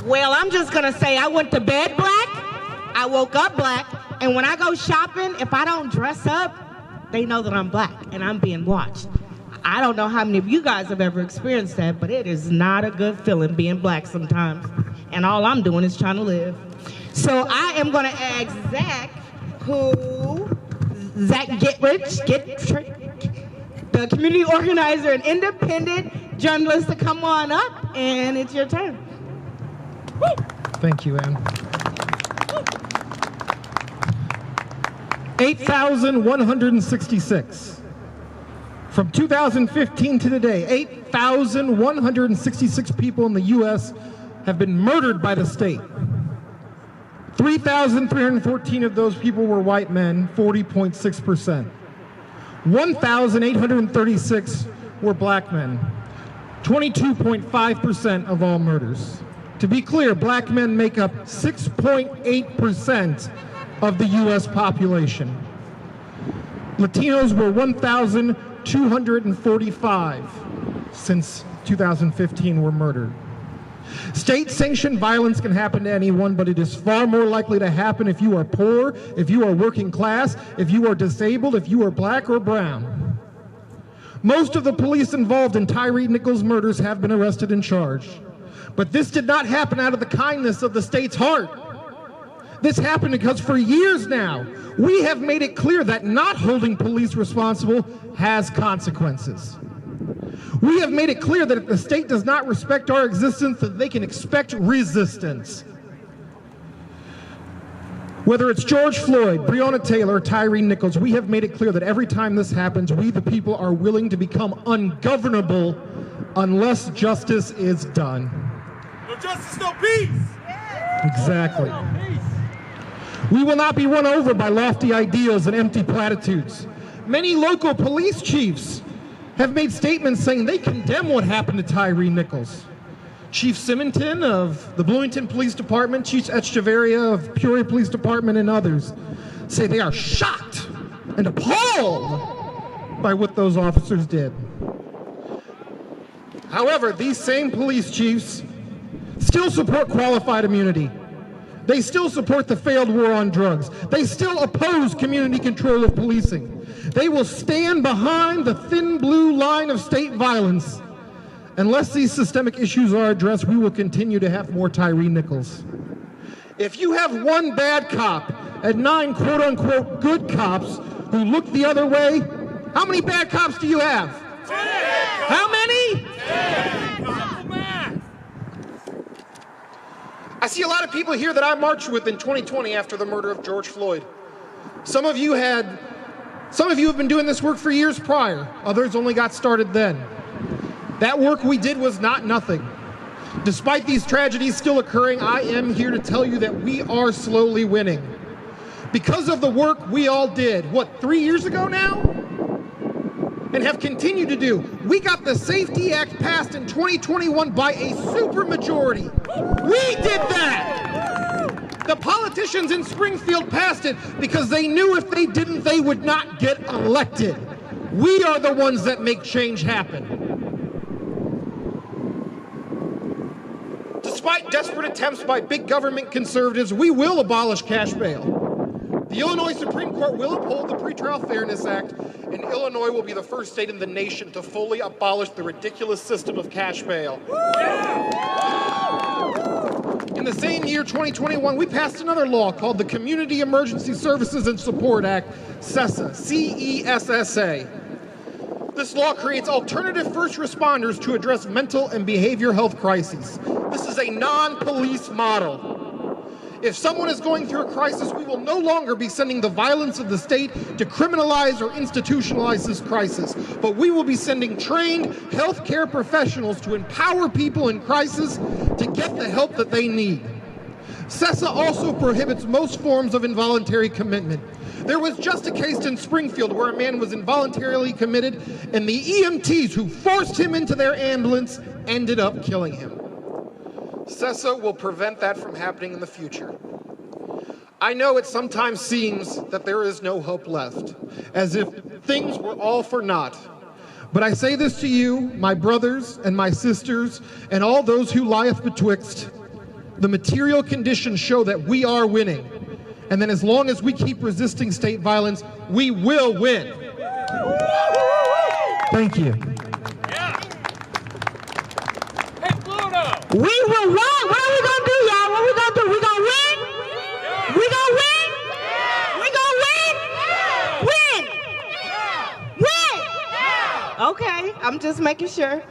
Well, I'm just gonna say I went to bed black, I woke up black, and when I go shopping, if I don't dress up, they know that I'm black and I'm being watched. I don't know how many of you guys have ever experienced that, but it is not a good feeling being black sometimes. And all I'm doing is trying to live. So I am gonna ask Zach Gittrich, the community organizer and independent journalist, to come on up, and it's your turn. Woo. Thank you, Ann. 8,166. From 2015 to today, 8,166 people in the U.S. have been murdered by the state. 3,314 of those people were white men, 40.6%. 1,836 were black men, 22.5% of all murders. To be clear, black men make up 6.8% of the U.S. population. Latinos were 1,245 since 2015 were murdered. State-sanctioned violence can happen to anyone, but it is far more likely to happen if you are poor, if you are working class, if you are disabled, if you are black or brown. Most of the police involved in Tyre Nichols' murders have been arrested and charged. But this did not happen out of the kindness of the state's heart. This happened because for years now, we have made it clear that not holding police responsible has consequences. We have made it clear that if the state does not respect our existence, that they can expect resistance. Whether it's George Floyd, Breonna Taylor, or Tyre Nichols, we have made it clear that every time this happens, we the people are willing to become ungovernable unless justice is done. No justice, no peace! Exactly. We will not be run over by lofty ideals and empty platitudes. Many local police chiefs have made statements saying they condemn what happened to Tyre Nichols. Chief Simonton of the Bloomington Police Department, Chief Echeverria of Peoria Police Department, and others say they are shocked and appalled by what those officers did. However, these same police chiefs still support qualified immunity. They still support the failed war on drugs. They still oppose community control of policing. They will stand behind the thin blue line of state violence. Unless these systemic issues are addressed, we will continue to have more Tyre Nichols. If you have one bad cop and 9 quote-unquote good cops who look the other way, how many bad cops do you have? 10. How many? 10. I see a lot of people here that I marched with in 2020 after the murder of George Floyd. Some of you have been doing this work for years prior. Others only got started then. That work we did was not nothing. Despite these tragedies still occurring, I am here to tell you that we are slowly winning. Because of the work we all did, 3 years ago now? And have continued to do. We got the Safety Act passed in 2021 by a supermajority. We did that! The politicians in Springfield passed it because they knew if they didn't, they would not get elected. We are the ones that make change happen. Despite desperate attempts by big government conservatives, we will abolish cash bail. The Illinois Supreme Court will uphold the Pretrial Fairness Act, and Illinois will be the first state in the nation to fully abolish the ridiculous system of cash bail. In the same year, 2021, we passed another law called the Community Emergency Services and Support Act, CESSA, C-E-S-S-A. This law creates alternative first responders to address mental and behavioral health crises. This is a non-police model. If someone is going through a crisis, we will no longer be sending the violence of the state to criminalize or institutionalize this crisis, but we will be sending trained healthcare professionals to empower people in crisis to get the help that they need. CESSA also prohibits most forms of involuntary commitment. There was just a case in Springfield where a man was involuntarily committed, and the EMTs who forced him into their ambulance ended up killing him. CESSA will prevent that from happening in the future. I know it sometimes seems that there is no hope left, as if things were all for naught. But I say this to you, my brothers and my sisters, and all those who lieth betwixt, The material conditions show that we are winning. And then as long as we keep resisting state violence, we will win. Thank you. Yeah. Hey, Pluto. We will what? What are we gonna do, y'all? What we gonna do? We gonna win? Yeah. We gonna win? We gonna win? Win! Win! Okay, I'm just making sure.